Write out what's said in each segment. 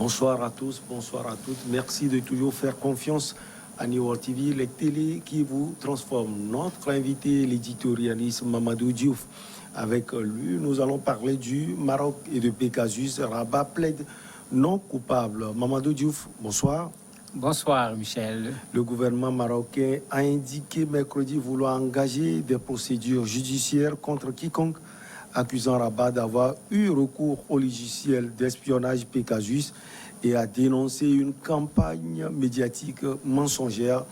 Bonsoir à tous, bonsoir à toutes. Merci de toujours faire confiance à New World TV, les télés qui vous transforment. Notre invité, l'éditorialiste Mamadou Diouf. Avec lui, nous allons parler du Maroc et de Pegasus. Rabat plaide non coupable. Mamadou Diouf, bonsoir. Bonsoir, Michel. Le gouvernement marocain a indiqué mercredi vouloir engager des procédures judiciaires contre quiconque accusant Rabat d'avoir eu recours au logiciel d'espionnage Pegasus et a dénoncé une campagne médiatique mensongère,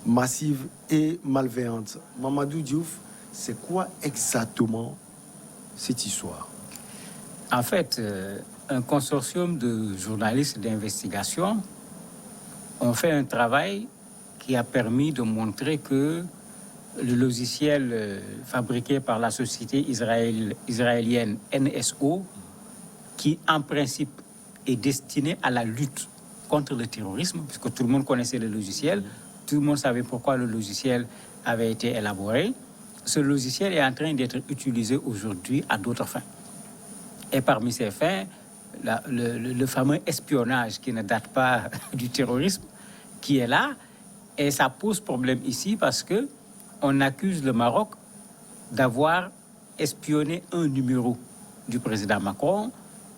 massive et malveillante. Mamadou Diouf, c'est quoi exactement cette histoire? En fait, un consortium de journalistes d'investigation ont fait un travail qui a permis de montrer que le logiciel fabriqué par la société israélienne NSO, qui en principe est destiné à la lutte contre le terrorisme, puisque tout le monde connaissait le logiciel, tout le monde savait pourquoi le logiciel avait été élaboré. Ce logiciel est en train d'être utilisé aujourd'hui à d'autres fins. Et parmi ces fins, le fameux espionnage qui ne date pas du terrorisme, qui est là, et ça pose problème ici parce que on accuse le Maroc d'avoir espionné un numéro du président Macron,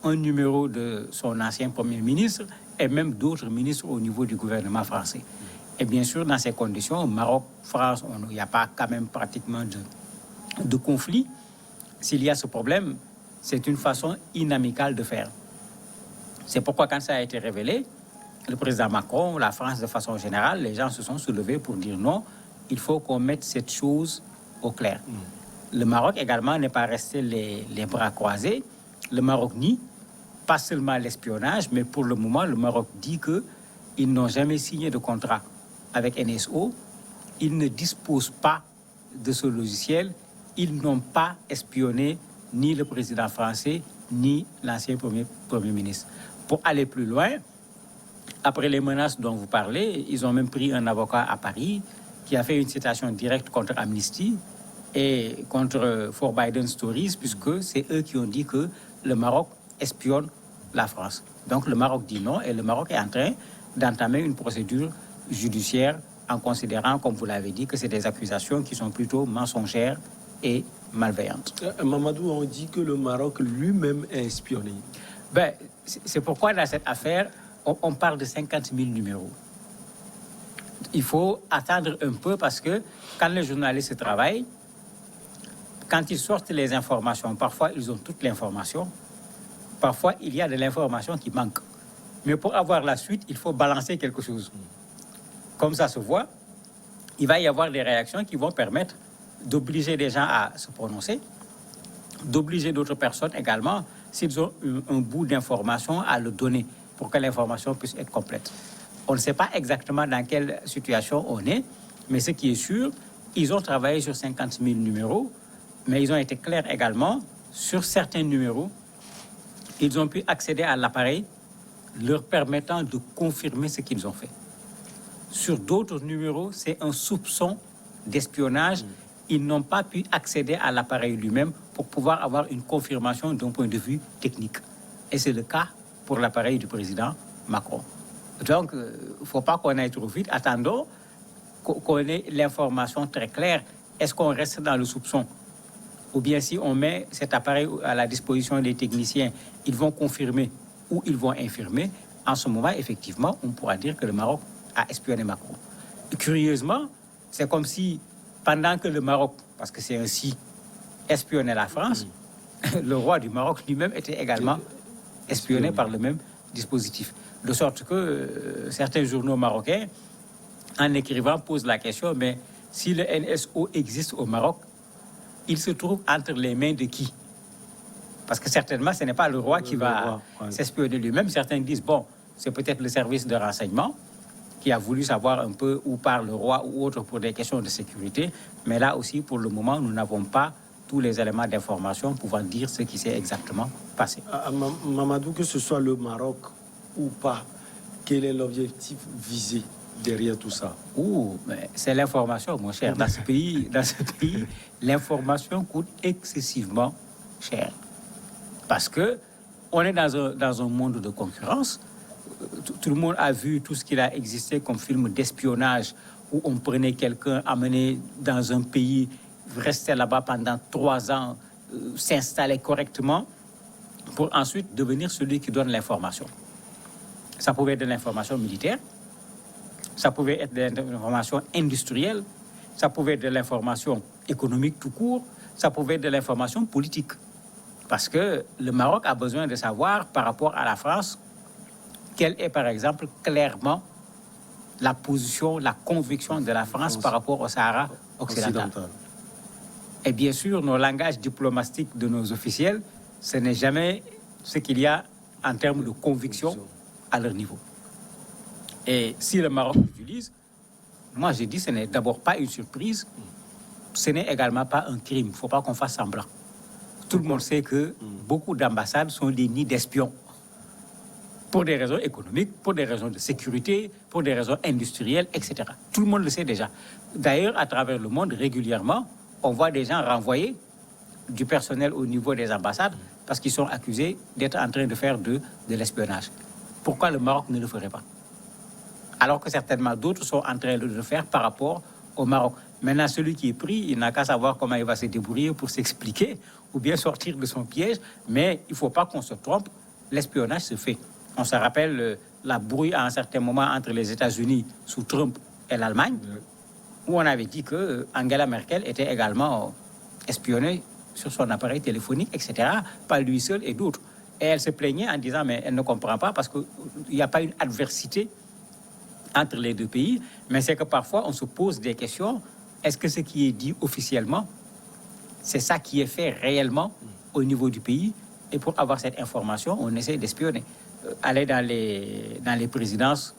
un numéro de son ancien Premier ministre et même d'autres ministres au niveau du gouvernement français. Et bien sûr, dans ces conditions, Maroc-France, il n'y a pas quand même pratiquement de conflit. S'il y a ce problème, c'est une façon inamicale de faire. C'est pourquoi quand ça a été révélé, le président Macron, la France de façon générale, les gens se sont soulevés pour dire non, il faut qu'on mette cette chose au clair. Le Maroc également n'est pas resté les bras croisés. Le Maroc nie pas seulement l'espionnage, mais pour le moment, le Maroc dit qu'ils n'ont jamais signé de contrat avec NSO. Ils ne disposent pas de ce logiciel. Ils n'ont pas espionné ni le président français, ni l'ancien Premier ministre. Pour aller plus loin, après les menaces dont vous parlez, ils ont même pris un avocat à Paris qui a fait une citation directe contre Amnesty et contre For Biden Stories, puisque c'est eux qui ont dit que le Maroc espionne la France. Donc le Maroc dit non et le Maroc est en train d'entamer une procédure judiciaire en considérant, comme vous l'avez dit, que c'est des accusations qui sont plutôt mensongères et malveillantes. Mamadou, on dit que le Maroc lui-même est espionné. Ben, c'est pourquoi dans cette affaire, on parle de 50 000 numéros. Il faut attendre un peu parce que quand les journalistes travaillent, quand ils sortent les informations, parfois ils ont toute l'information, parfois il y a de l'information qui manque. Mais pour avoir la suite, il faut balancer quelque chose. Comme ça se voit, il va y avoir des réactions qui vont permettre d'obliger les gens à se prononcer, d'obliger d'autres personnes également, s'ils ont un bout d'information, à le donner pour que l'information puisse être complète. On ne sait pas exactement dans quelle situation on est, mais ce qui est sûr, ils ont travaillé sur 50 000 numéros, mais ils ont été clairs également sur certains numéros. Ils ont pu accéder à l'appareil, leur permettant de confirmer ce qu'ils ont fait. Sur d'autres numéros, c'est un soupçon d'espionnage. Ils n'ont pas pu accéder à l'appareil lui-même pour pouvoir avoir une confirmation d'un point de vue technique. Et c'est le cas pour l'appareil du président Macron. Donc, il ne faut pas qu'on aille trop vite. Attendons qu'on ait l'information très claire. Est-ce qu'on reste dans le soupçon? Ou bien si on met cet appareil à la disposition des techniciens, ils vont confirmer ou ils vont infirmer. En ce moment, effectivement, on pourra dire que le Maroc a espionné Macron. Curieusement, c'est comme si, pendant que le Maroc, parce que c'est ainsi, espionnait la France, le roi du Maroc lui-même était également espionné par le même dispositif. De sorte que certains journaux marocains, en écrivant, posent la question, mais si le NSO existe au Maroc, il se trouve entre les mains de qui? Parce que certainement, ce n'est pas le roi qui va s'espionner lui-même. Certains disent, bon, c'est peut-être le service de renseignement qui a voulu savoir un peu où part le roi ou autre pour des questions de sécurité. Mais là aussi, pour le moment, nous n'avons pas tous les éléments d'information pouvant dire ce qui s'est exactement passé. Mamadou, que ce soit le Maroc ou pas, quel est l'objectif visé derrière tout ça? Mais c'est l'information, mon cher. Dans ce pays, l'information coûte excessivement cher. Parce que on est dans un monde de concurrence. tout le monde a vu tout ce qu'il a existé comme film d'espionnage où on prenait quelqu'un, amené dans un pays, restait là-bas pendant 3 ans, s'installer correctement pour ensuite devenir celui qui donne l'information. Ça pouvait être de l'information militaire, ça pouvait être de l'information industrielle, ça pouvait être de l'information économique tout court, ça pouvait être de l'information politique. Parce que le Maroc a besoin de savoir par rapport à la France quelle est par exemple clairement la position, la conviction de la France par rapport au Sahara occidental. Et bien sûr, nos langages diplomatiques de nos officiels, ce n'est jamais ce qu'il y a en termes de conviction à leur niveau. Et si le Maroc l'utilise, moi j'ai dit ce n'est d'abord pas une surprise, ce n'est également pas un crime. Il ne faut pas qu'on fasse semblant. Tout le monde sait que beaucoup d'ambassades sont des nids d'espions. Pour des raisons économiques, pour des raisons de sécurité, pour des raisons industrielles, etc. Tout le monde le sait déjà. D'ailleurs, à travers le monde, régulièrement, on voit des gens renvoyer du personnel au niveau des ambassades parce qu'ils sont accusés d'être en train de faire de l'espionnage. Pourquoi le Maroc ne le ferait pas? Alors que certainement d'autres sont en train de le faire par rapport au Maroc. Maintenant, celui qui est pris, il n'a qu'à savoir comment il va se débrouiller pour s'expliquer ou bien sortir de son piège. Mais il ne faut pas qu'on se trompe, l'espionnage se fait. On se rappelle la brouille à un certain moment entre les États-Unis sous Trump et l'Allemagne, où on avait dit que Angela Merkel était également espionnée sur son appareil téléphonique, etc., pas lui seul et d'autres. Et elle se plaignait en disant, mais elle ne comprend pas parce qu'il n'y a pas une adversité entre les deux pays, mais c'est que parfois on se pose des questions. Est-ce que ce qui est dit officiellement, c'est ça qui est fait réellement au niveau du pays? Et pour avoir cette information, on essaie d'espionner. Aller dans les présidences,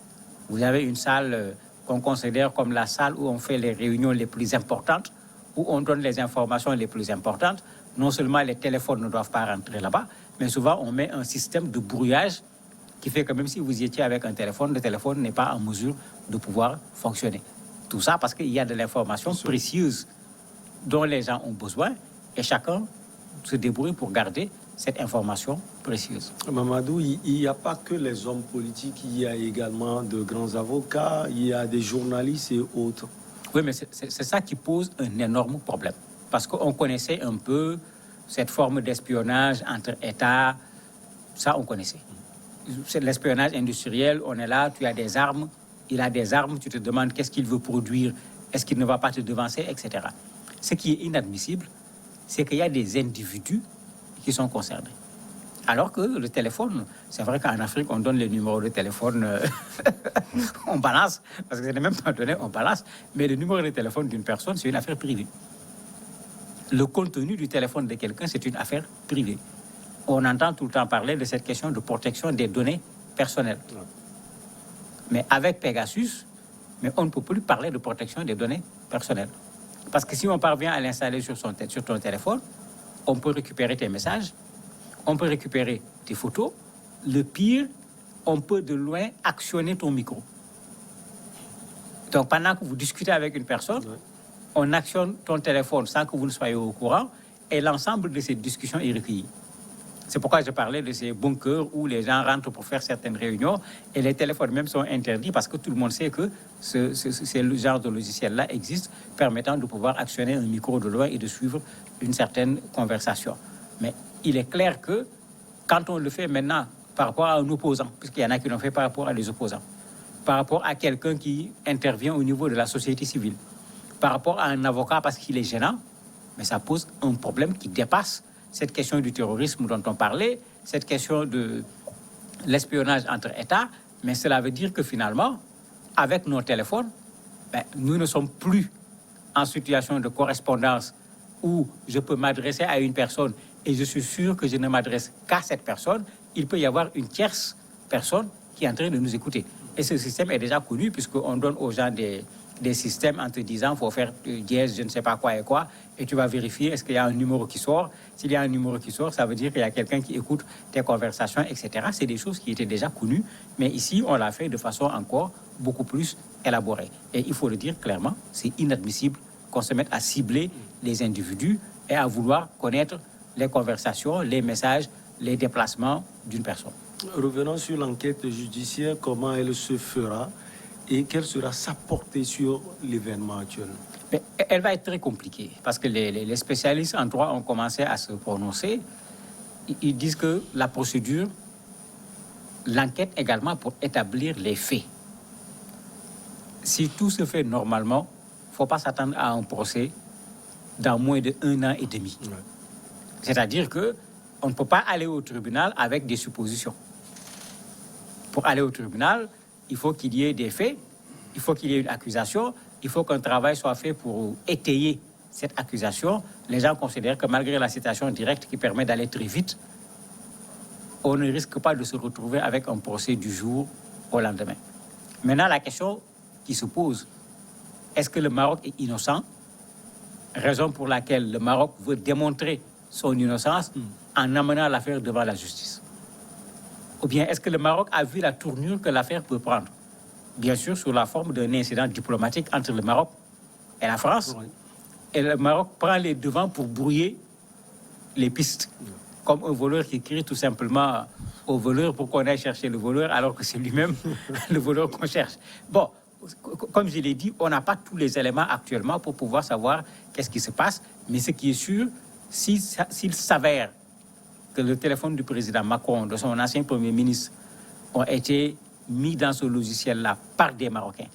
vous avez une salle qu'on considère comme la salle où on fait les réunions les plus importantes, où on donne les informations les plus importantes. Non seulement les téléphones ne doivent pas rentrer là-bas, mais souvent on met un système de brouillage qui fait que même si vous y étiez avec un téléphone, le téléphone n'est pas en mesure de pouvoir fonctionner. Tout ça parce qu'il y a de l'information précieuse dont les gens ont besoin et chacun se débrouille pour garder cette information précieuse. Mamadou, il n'y a pas que les hommes politiques, il y a également de grands avocats, il y a des journalistes et autres. Oui, mais c'est ça qui pose un énorme problème. Parce qu'on connaissait un peu cette forme d'espionnage entre États, ça on connaissait. C'est l'espionnage industriel, on est là, tu as des armes, il a des armes, tu te demandes qu'est-ce qu'il veut produire, est-ce qu'il ne va pas te devancer, etc. Ce qui est inadmissible, c'est qu'il y a des individus qui sont concernés. Alors que le téléphone, c'est vrai qu'en Afrique, on donne les numéros de téléphone, on balance, parce que ce n'est même pas donné, on balance, mais le numéro de téléphone d'une personne, c'est une affaire privée. Le contenu du téléphone de quelqu'un, c'est une affaire privée. On entend tout le temps parler de cette question de protection des données personnelles. Mais avec Pegasus, mais on ne peut plus parler de protection des données personnelles. Parce que si on parvient à l'installer sur ton téléphone, on peut récupérer tes messages, on peut récupérer tes photos. Le pire, on peut de loin actionner ton micro. Donc pendant que vous discutez avec une personne, on actionne ton téléphone sans que vous ne soyez au courant et l'ensemble de cette discussion est recueilli. C'est pourquoi je parlais de ces bunkers où les gens rentrent pour faire certaines réunions et les téléphones même sont interdits parce que tout le monde sait que ce genre de logiciel-là existe permettant de pouvoir actionner un micro de loin et de suivre une certaine conversation. Mais il est clair que quand on le fait maintenant par rapport à un opposant, puisqu'il y en a qui l'ont fait par rapport à des opposants, par rapport à quelqu'un qui intervient au niveau de la société civile, par rapport à un avocat parce qu'il est gênant, mais ça pose un problème qui dépasse cette question du terrorisme dont on parlait, cette question de l'espionnage entre États, mais cela veut dire que finalement, avec nos téléphones, nous ne sommes plus en situation de correspondance où je peux m'adresser à une personne et je suis sûr que je ne m'adresse qu'à cette personne. Il peut y avoir une tierce personne qui est en train de nous écouter. Et ce système est déjà connu puisqu'on donne aux gens des systèmes en te disant il faut faire dièse, je ne sais pas quoi et quoi, et tu vas vérifier est-ce qu'il y a un numéro qui sort. S'il y a un numéro qui sort, ça veut dire qu'il y a quelqu'un qui écoute tes conversations, etc. C'est des choses qui étaient déjà connues, mais ici, on l'a fait de façon encore beaucoup plus élaborée. Et il faut le dire clairement, c'est inadmissible qu'on se mette à cibler les individus et à vouloir connaître les conversations, les messages, les déplacements d'une personne. Revenons sur l'enquête judiciaire, comment elle se fera et quelle sera sa portée sur l'événement actuel. Mais elle va être très compliquée parce que les spécialistes en droit ont commencé à se prononcer. Ils disent que la procédure, l'enquête également pour établir les faits. Si tout se fait normalement, il ne faut pas s'attendre à un procès dans moins d'1 an et demi. Ouais. C'est-à-dire qu'on ne peut pas aller au tribunal avec des suppositions. Pour aller au tribunal, il faut qu'il y ait des faits, il faut qu'il y ait une accusation, il faut qu'un travail soit fait pour étayer cette accusation. Les gens considèrent que malgré la citation directe qui permet d'aller très vite, on ne risque pas de se retrouver avec un procès du jour au lendemain. Maintenant, la question qui se pose, est-ce que le Maroc est innocent? Raison pour laquelle le Maroc veut démontrer son innocence en amenant l'affaire devant la justice. Ou bien est-ce que le Maroc a vu la tournure que l'affaire peut prendre? Bien sûr, sous la forme d'un incident diplomatique entre le Maroc et la France. Oui. Et le Maroc prend les devants pour brouiller les pistes. Oui. Comme un voleur qui crie tout simplement au voleur pour qu'on aille chercher le voleur alors que c'est lui-même le voleur qu'on cherche. Bon, comme je l'ai dit, on n'a pas tous les éléments actuellement pour pouvoir savoir qu'est-ce qui se passe. Mais ce qui est sûr, s'il s'avère que le téléphone du président Macron, de son ancien Premier ministre, ont été mis dans ce logiciel-là par des Marocains,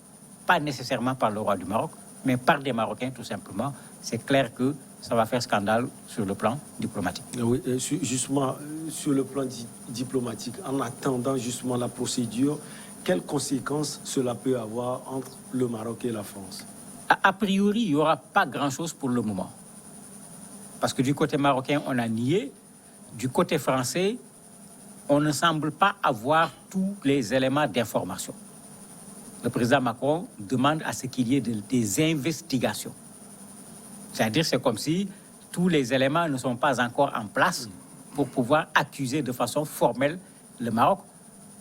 pas nécessairement par le roi du Maroc, mais par des Marocains tout simplement, c'est clair que ça va faire scandale sur le plan diplomatique. Oui, justement, sur le plan diplomatique, en attendant justement la procédure, quelles conséquences cela peut avoir entre le Maroc et la France? A priori, il n'y aura pas grand-chose pour le moment. Parce que du côté marocain, on a nié. Du côté français, on ne semble pas avoir tous les éléments d'information. Le président Macron demande à ce qu'il y ait des investigations. C'est-à-dire, c'est comme si tous les éléments ne sont pas encore en place pour pouvoir accuser de façon formelle le Maroc.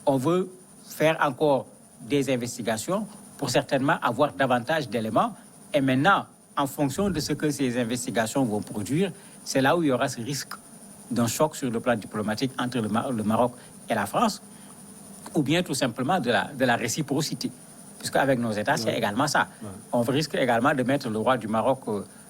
On veut faire encore des investigations pour certainement avoir davantage d'éléments. Et maintenant, en fonction de ce que ces investigations vont produire, c'est là où il y aura ce risque d'un choc sur le plan diplomatique entre le Maroc et la France, ou bien tout simplement de la réciprocité. Puisque avec nos États, c'est également ça. On risque également de mettre le roi du Maroc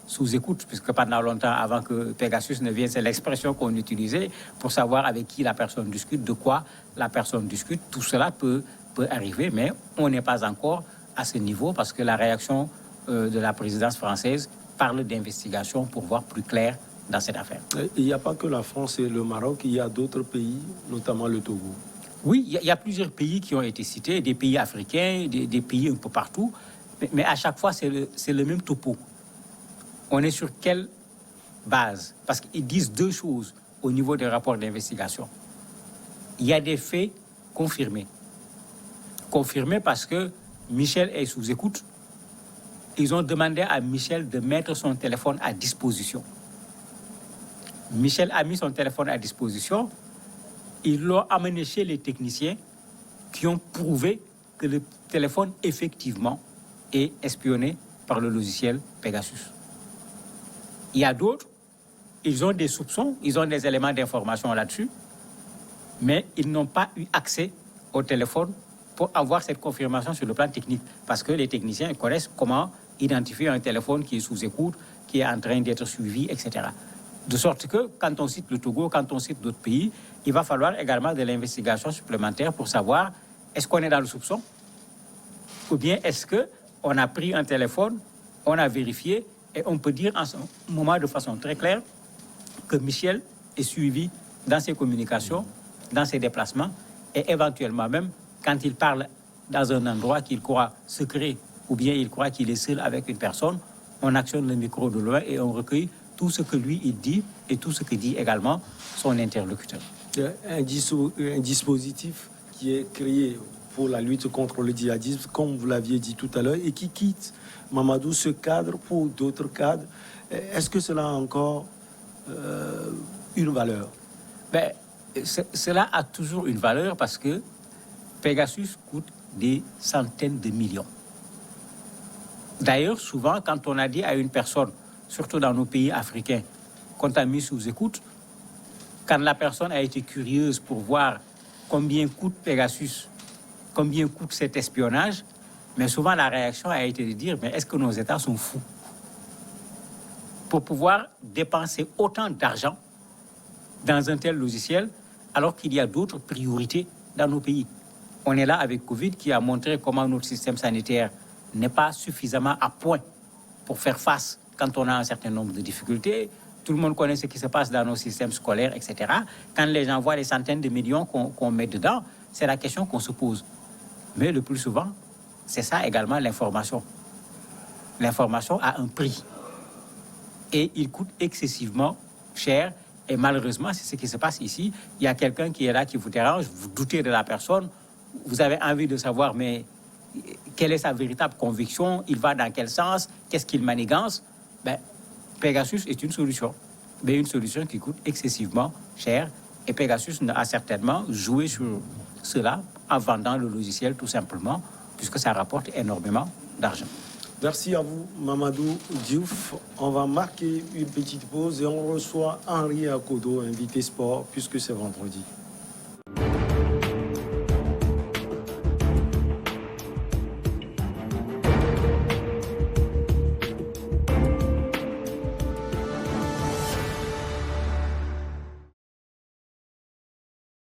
sous écoute, puisque pendant longtemps, avant que Pegasus ne vienne, c'est l'expression qu'on utilisait pour savoir avec qui la personne discute, de quoi la personne discute. Tout cela peut arriver, mais on n'est pas encore à ce niveau parce que la réaction de la présidence française parle d'investigation pour voir plus clair dans cette affaire. Il n'y a pas que la France et le Maroc, il y a d'autres pays, notamment le Togo. Oui, il y a plusieurs pays qui ont été cités, des pays africains, des pays un peu partout, mais à chaque fois, c'est le même topo. On est sur quelle base? Parce qu'ils disent deux choses au niveau des rapports d'investigation. Il y a des faits confirmés. Confirmés parce que Michel est sous écoute. Ils ont demandé à Michel de mettre son téléphone à disposition. Michel a mis son téléphone à disposition. Ils l'ont amené chez les techniciens qui ont prouvé que le téléphone, effectivement, est espionné par le logiciel Pegasus. Il y a d'autres, ils ont des soupçons, ils ont des éléments d'information là-dessus, mais ils n'ont pas eu accès au téléphone pour avoir cette confirmation sur le plan technique. Parce que les techniciens connaissent comment identifier un téléphone qui est sous écoute, qui est en train d'être suivi, etc. De sorte que, quand on cite le Togo, quand on cite d'autres pays, il va falloir également de l'investigation supplémentaire pour savoir est-ce qu'on est dans le soupçon ou bien est-ce qu'on a pris un téléphone, on a vérifié et on peut dire en ce moment de façon très claire que Michel est suivi dans ses communications, dans ses déplacements et éventuellement même quand il parle dans un endroit qu'il croit secret ou bien il croit qu'il est seul avec une personne, on actionne le micro de loin et on recueille tout ce que lui, il dit et tout ce que dit également son interlocuteur. Un dispositif qui est créé pour la lutte contre le djihadisme, comme vous l'aviez dit tout à l'heure, et qui quitte, Mamadou, ce cadre pour d'autres cadres. Est-ce que cela a encore une valeur? Cela a toujours une valeur parce que Pegasus coûte des centaines de millions. D'ailleurs, souvent, quand on a dit à une personne, surtout dans nos pays africains, qu'on t'a mis sous écoute, quand la personne a été curieuse pour voir combien coûte Pegasus, combien coûte cet espionnage, mais souvent la réaction a été de dire, mais est-ce que nos États sont fous pour pouvoir dépenser autant d'argent dans un tel logiciel alors qu'il y a d'autres priorités dans nos pays? On est là avec Covid qui a montré comment notre système sanitaire n'est pas suffisamment à point pour faire face quand on a un certain nombre de difficultés. Tout le monde connaît ce qui se passe dans nos systèmes scolaires, etc. Quand les gens voient les centaines de millions qu'on met dedans, c'est la question qu'on se pose. Mais le plus souvent, c'est ça également l'information. L'information a un prix. Et il coûte excessivement cher. Et malheureusement, c'est ce qui se passe ici. Il y a quelqu'un qui est là, qui vous dérange, vous doutez de la personne, vous avez envie de savoir, mais quelle est sa véritable conviction, il va dans quel sens, qu'est-ce qu'il manigance. Ben, Pegasus est une solution, mais une solution qui coûte excessivement cher. Et Pegasus a certainement joué sur cela en vendant le logiciel tout simplement, puisque ça rapporte énormément d'argent. Merci à vous, Mamadou Diouf. On va marquer une petite pause et on reçoit Henri Akodo, invité sport, puisque c'est vendredi.